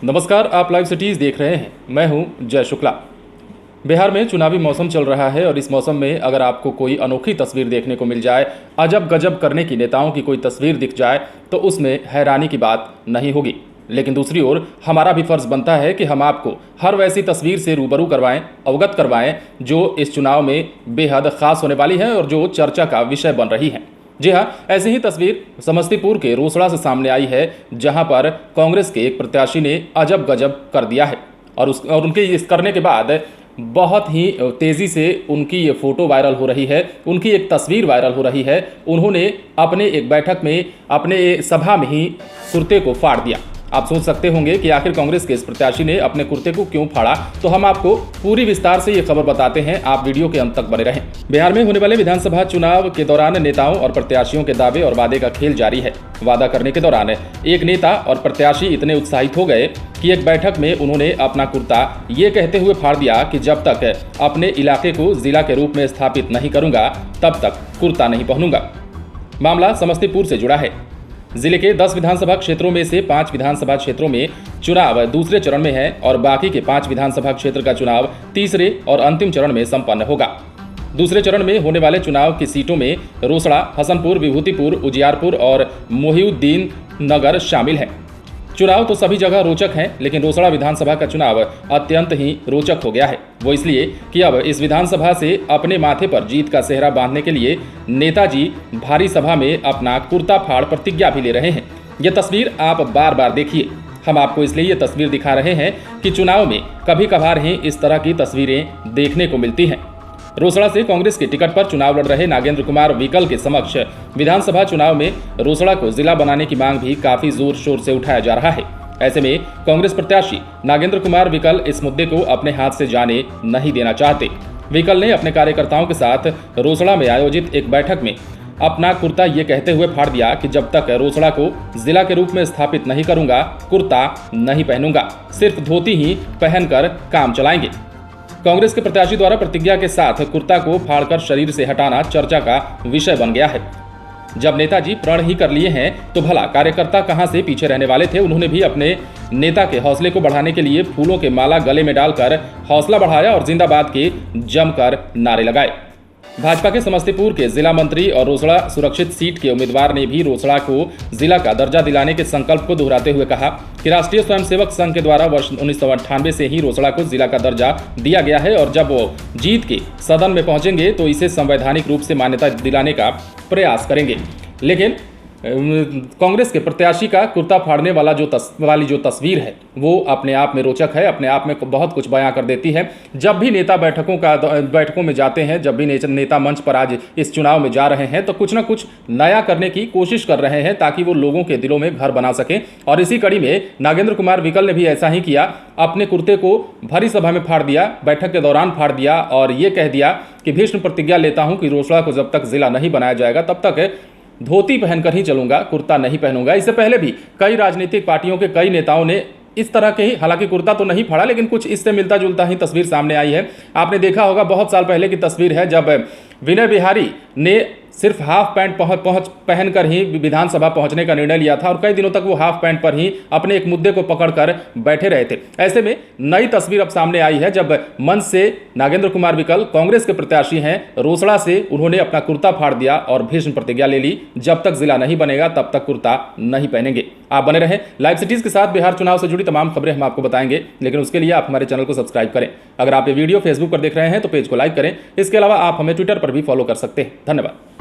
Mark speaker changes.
Speaker 1: नमस्कार, आप live cities देख रहे हैं। मैं हूं जय शुक्ला। बिहार में चुनावी मौसम चल रहा है और इस मौसम में अगर आपको कोई अनोखी तस्वीर देखने को मिल जाए, अजब गजब करने की नेताओं की कोई तस्वीर दिख जाए तो उसमें हैरानी की बात नहीं होगी। लेकिन दूसरी ओर हमारा भी फर्ज बनता है कि हम आपको हर वैसी तस्वीर से रूबरू करवाएं, अवगत करवाएं जो इस चुनाव में बेहद खास होने वाली है और जो चर्चा का विषय बन रही है। जी हाँ, ऐसी ही तस्वीर समस्तीपुर के रोसड़ा से सामने आई है, जहां पर कांग्रेस के एक प्रत्याशी ने अजब गजब कर दिया है और उनके इस करने के बाद बहुत ही तेज़ी से उनकी ये फ़ोटो वायरल हो रही है, उनकी एक तस्वीर वायरल हो रही है। उन्होंने अपने एक बैठक में, अपने सभा में ही कुर्ते को फाड़ दिया। आप सोच सकते होंगे कि आखिर कांग्रेस के इस प्रत्याशी ने अपने कुर्ते को क्यों फाड़ा, तो हम आपको पूरी विस्तार से ये खबर बताते हैं। आप वीडियो के अंत तक बने रहें। बिहार में होने वाले विधानसभा चुनाव के दौरान नेताओं और प्रत्याशियों के दावे और वादे का खेल जारी है। वादा करने के दौरान एक नेता और प्रत्याशी इतने उत्साहित हो गए कि एक बैठक में उन्होंने अपना कुर्ता ये कहते हुए फाड़ दिया कि जब तक अपने इलाके को जिला के रूप में स्थापित नहीं करूंगा तब तक कुर्ता नहीं पहनूंगा। मामला समस्तीपुर से जुड़ा है। जिले के 10 विधानसभा क्षेत्रों में से 5 विधानसभा क्षेत्रों में चुनाव दूसरे चरण में है और बाकी के 5 विधानसभा क्षेत्र का चुनाव तीसरे और अंतिम चरण में संपन्न होगा। दूसरे चरण में होने वाले चुनाव की सीटों में रोसड़ा, हसनपुर, विभूतिपुर, उजियारपुर और मोहिउद्दीन नगर शामिल हैं। चुनाव तो सभी जगह रोचक हैं, लेकिन रोसड़ा विधानसभा का चुनाव अत्यंत ही रोचक हो गया है। वो इसलिए कि अब इस विधानसभा से अपने माथे पर जीत का सेहरा बांधने के लिए नेताजी भारी सभा में अपना कुर्ता फाड़ प्रतिज्ञा भी ले रहे हैं। ये तस्वीर आप बार बार देखिए। हम आपको इसलिए ये तस्वीर दिखा रहे हैं कि चुनाव में कभी कभार ही इस तरह की तस्वीरें देखने को मिलती हैं। रोसड़ा से कांग्रेस के टिकट पर चुनाव लड़ रहे नागेंद्र कुमार विकल के समक्ष विधानसभा चुनाव में रोसड़ा को जिला बनाने की मांग भी काफी जोर शोर से उठाया जा रहा है। ऐसे में कांग्रेस प्रत्याशी नागेंद्र कुमार विकल इस मुद्दे को अपने हाथ से जाने नहीं देना चाहते। विकल ने अपने कार्यकर्ताओं के साथ रोसड़ा में आयोजित एक बैठक में अपना कुर्ता ये कहते हुए फाड़ दिया कि जब तक रोसड़ा को जिला के रूप में स्थापित नहीं करूंगा, कुर्ता नहीं पहनूंगा, सिर्फ धोती ही पहनकर काम चलाएंगे। कांग्रेस के प्रत्याशी द्वारा प्रतिज्ञा के साथ कुर्ता को फाड़कर शरीर से हटाना चर्चा का विषय बन गया है। जब नेताजी प्रण ही कर लिए हैं तो भला कार्यकर्ता कहां से पीछे रहने वाले थे। उन्होंने भी अपने नेता के हौसले को बढ़ाने के लिए फूलों के माला गले में डालकर हौसला बढ़ाया और जिंदाबाद के जमकर नारे लगाए। भाजपा के समस्तीपुर के जिला मंत्री और रोसड़ा सुरक्षित सीट के उम्मीदवार ने भी रोसड़ा को जिला का दर्जा दिलाने के संकल्प को दोहराते हुए कहा कि राष्ट्रीय स्वयंसेवक संघ के द्वारा वर्ष 1998 से ही रोसड़ा को जिला का दर्जा दिया गया है और जब वो जीत के सदन में पहुंचेंगे तो इसे संवैधानिक रूप से मान्यता दिलाने का प्रयास करेंगे। लेकिन कांग्रेस के प्रत्याशी का कुर्ता फाड़ने वाला जो तस्वीर है वो अपने आप में रोचक है, अपने आप में बहुत कुछ बयां कर देती है। जब भी नेता बैठकों में जाते हैं, जब भी नेता मंच पर आज इस चुनाव में जा रहे हैं तो कुछ ना कुछ नया करने की कोशिश कर रहे हैं ताकि वो लोगों के दिलों में घर बना सकें। और इसी कड़ी में नागेंद्र कुमार विकल ने भी ऐसा ही किया। अपने कुर्ते को भरी सभा में फाड़ दिया, बैठक के दौरान फाड़ दिया और ये कह दिया कि भीष्म प्रतिज्ञा लेता हूं कि रोसड़ा को जब तक जिला नहीं बनाया जाएगा तब तक धोती पहनकर ही चलूंगा, कुर्ता नहीं पहनूंगा। इससे पहले भी कई राजनीतिक पार्टियों के कई नेताओं ने इस तरह के ही, हालांकि कुर्ता तो नहीं फाड़ा लेकिन कुछ इससे मिलता जुलता ही तस्वीर सामने आई है। आपने देखा होगा, बहुत साल पहले की तस्वीर है जब विनय बिहारी ने सिर्फ हाफ पैंट पहनकर ही विधानसभा पहुंचने का निर्णय लिया था और कई दिनों तक वो हाफ पैंट पर ही अपने एक मुद्दे को पकड़कर बैठे रहे थे। ऐसे में नई तस्वीर अब सामने आई है जब मंच से नागेंद्र कुमार विकल कांग्रेस के प्रत्याशी हैं, रोसड़ा से उन्होंने अपना कुर्ता फाड़ दिया और भीष्म प्रतिज्ञा ले ली, जब तक जिला नहीं बनेगा तब तक कुर्ता नहीं पहनेंगे। आप बने रहें लाइव सिटीज के साथ। बिहार चुनाव से जुड़ी तमाम खबरें हम आपको बताएंगे, लेकिन उसके लिए आप हमारे चैनल को सब्सक्राइब करें। अगर आप ये वीडियो फेसबुक पर देख रहे हैं तो पेज को लाइक करें। इसके अलावा आप हमें ट्विटर पर भी फॉलो कर सकते हैं। धन्यवाद।